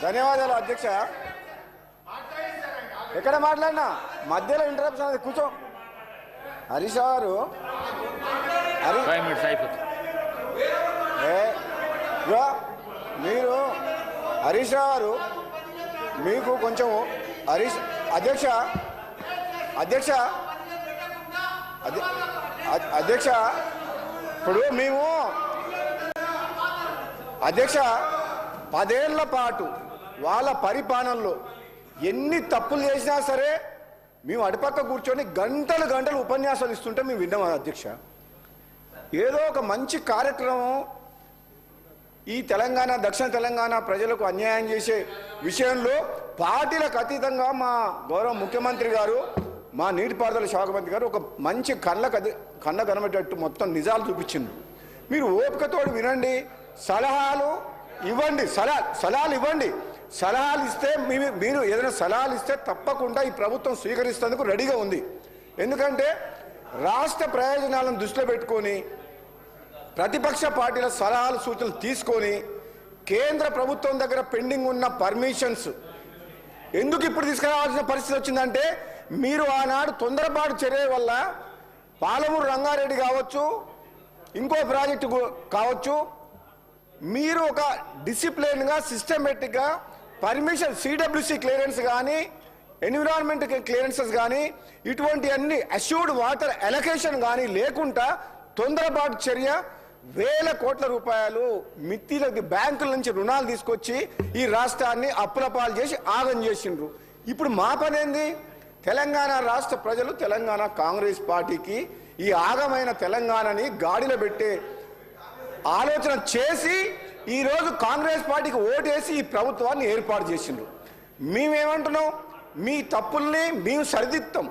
ధన్యవాదాలు అధ్యక్ష. ఎక్కడ మాట్లాడినా మధ్యలో ఇంటరప్షన్ అది కూర్చో. హరీష్ గారు మీరు హరీష్ గారు మీకు కొంచెం హరీష్ అధ్యక్ష అధ్యక్ష అధ్యక్ష ఇప్పుడు మేము అధ్యక్ష 10 ఏళ్ల పాటు వాళ్ళ పరిపాలనలో ఎన్ని తప్పులు చేసినా సరే మేము అటుపక్క కూర్చొని గంటలు గంటలు ఉపన్యాసాలు ఇస్తుంటే మేము విన్నాం అధ్యక్ష. ఏదో ఒక మంచి కార్యక్రమం ఈ తెలంగాణ దక్షిణ తెలంగాణ ప్రజలకు అన్యాయం చేసే విషయంలో పార్టీలకు అతీతంగా మా గౌరవ ముఖ్యమంత్రి గారు మా నీటిపారుదల శాఖ మంత్రి గారు ఒక మంచి కళ్ళ కనబెట్టేట్టు మొత్తం నిజాలు చూపించింది. మీరు ఓపికతోడు వినండి, సలహాలు ఇవ్వండి, సలహాలు ఇవ్వండి. సలహాలు ఇస్తే మీరు ఏదైనా సలహాలు ఇస్తే తప్పకుండా ఈ ప్రభుత్వం స్వీకరిస్తేందుకు రెడీగా ఉంది. ఎందుకంటే రాష్ట్ర ప్రయోజనాలను దృష్టిలో పెట్టుకొని ప్రతిపక్ష పార్టీల సలహాలు సూచనలు తీసుకొని కేంద్ర ప్రభుత్వం దగ్గర పెండింగ్ ఉన్న పర్మిషన్స్ ఎందుకు ఇప్పుడు తీసుకురావాల్సిన పరిస్థితి వచ్చిందంటే మీరు ఆనాడు తొందరపాటు చర్య వల్ల పాలమూరు రంగారెడ్డి కావచ్చు, ఇంకో ప్రాజెక్టు కావచ్చు, మీరు ఒక డిసిప్లిన్గా సిస్టమేటిక్గా పర్మిషన్ సిడబ్ల్యూసి క్లియరెన్స్ కానీ ఎన్విరాన్మెంట్ క్లియరెన్సెస్ కానీ ఇటువంటి అన్ని అష్యూర్డ్ వాటర్ అలొకేషన్ కానీ లేకుండా తొందరపాటు చర్య వేల కోట్ల రూపాయలు మిత్తిలకి బ్యాంకుల నుంచి రుణాలు తీసుకొచ్చి ఈ రాష్ట్రాన్ని అప్పుల పాలు చేసి ఆగం చేసిండ్రు. ఇప్పుడు మా పనేంది? తెలంగాణ రాష్ట్ర ప్రజలు తెలంగాణ కాంగ్రెస్ పార్టీకి ఈ ఆగమైన తెలంగాణని గాడిలో పెట్టే ఆలోచన చేసి ఈరోజు కాంగ్రెస్ పార్టీకి ఓటేసి ఈ ప్రభుత్వాన్ని ఏర్పాటు చేసిండ్రు. మేమేమంటున్నాం? మీ తప్పుల్ని మేము సరిదిద్దాం,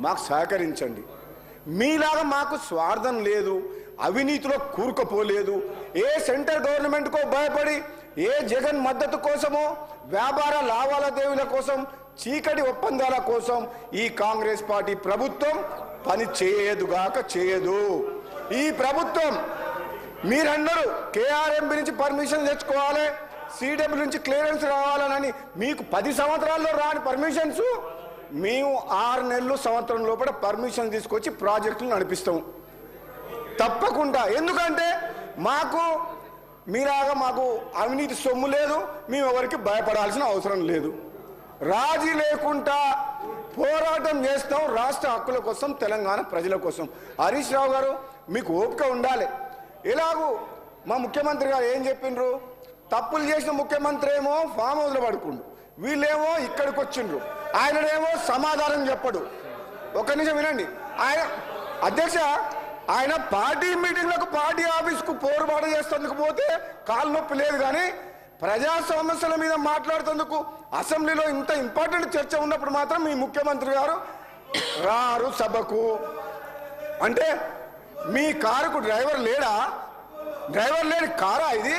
మాకు సహకరించండి. మీలాగా మాకు స్వార్థం లేదు, అవినీతిలో కూరుకుపోలేదు. ఏ సెంటర్ గవర్నమెంట్కో భయపడి ఏ జగన్ మద్దతు కోసమో వ్యాపార లావాదేవీల కోసం చీకటి ఒప్పందాల కోసం ఈ కాంగ్రెస్ పార్టీ ప్రభుత్వం పని చేయదుగాక చేయదు. ఈ ప్రభుత్వం మీరందరూ కేఆర్ఎంబి నుంచి పర్మిషన్ తెచ్చుకోవాలి, సిడబ్ల్యూ నుంచి క్లియరెన్స్ రావాలని మీకు 10 సంవత్సరాల్లో రాని పర్మిషన్స్ మేము 6 నెలలు సంవత్సరం లోపల పర్మిషన్ తీసుకొచ్చి ప్రాజెక్టులు నడిపిస్తాం తప్పకుండా. ఎందుకంటే మీలాగా మాకు అవినీతి సొమ్ము లేదు, మేము ఎవరికి భయపడాల్సిన అవసరం లేదు. రాజీ లేకుండా పోరాటం చేస్తాం రాష్ట్ర హక్కుల కోసం, తెలంగాణ ప్రజల కోసం. హరీష్ రావు గారు మీకు ఓపిక ఉండాలి. ఎలాగూ మా ముఖ్యమంత్రి గారు ఏం చెప్పిండ్రు? తప్పులు చేసిన ముఖ్యమంత్రి ఏమో ఫామ్ హౌస్లో పడుకుండు, వీళ్ళేమో ఇక్కడికి వచ్చిండ్రు, ఆయననేమో సమాధానం చెప్పడు. ఒక్క నిమిషం వినండి. ఆయన అధ్యక్ష ఆయన పార్టీ మీటింగ్లకు పార్టీ ఆఫీస్కు పోరుబాటు చేసేందుకు పోతే కాలు నొప్పి లేదు, కానీ ప్రజా సమస్యల మీద మాట్లాడుతందుకు అసెంబ్లీలో ఇంత ఇంపార్టెంట్ చర్చ ఉన్నప్పుడు మాత్రం మీ ముఖ్యమంత్రి గారు రారు సభకు. అంటే మీ కారుకు డ్రైవర్ లేడా? డ్రైవర్ లేని కారా ఇది?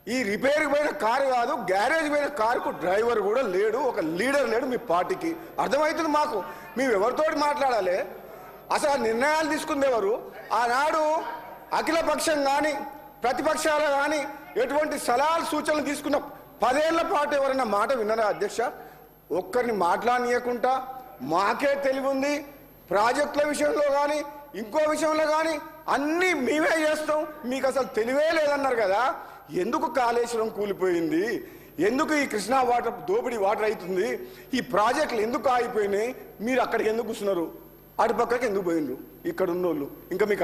ఈ రిపేర్కి పోయిన కారు కాదు, గ్యారేజ్ పోయిన కారుకు డ్రైవర్ కూడా లేడు, ఒక లీడర్ లేడు మీ పార్టీకి. అర్థమవుతుంది మాకు. మేము ఎవరితోటి మాట్లాడాలి? అసలు నిర్ణయాలు తీసుకుంది ఎవరు? ఆనాడు అఖిలపక్షం కానీ ప్రతిపక్షాలు కానీ ఎటువంటి సలహాలు సూచనలు తీసుకున్న 10 ఏళ్ల పాటు ఎవరైనా మాట విన్నారా అధ్యక్ష? ఒక్కరిని మాట్లాడనీయకుండా మాకే తెలివి ఉంది, ప్రాజెక్టుల విషయంలో కానీ ఇంకో విషయంలో కానీ అన్నీ మేమే చేస్తాం, మీకు అసలు తెలివే లేదన్నారు కదా. ఎందుకు కాళేశ్వరం కూలిపోయింది? ఎందుకు ఈ కృష్ణా వాటర్ దోపిడీ వాటర్ అవుతుంది? ఈ ప్రాజెక్టులు ఎందుకు ఆగిపోయినాయి? మీరు అక్కడికి ఎందుకు కూర్చున్నారు? అటుపక్కకి ఎందుకు పోయినరు? ఇక్కడ ఉన్నోళ్ళు ఇంకా మీకు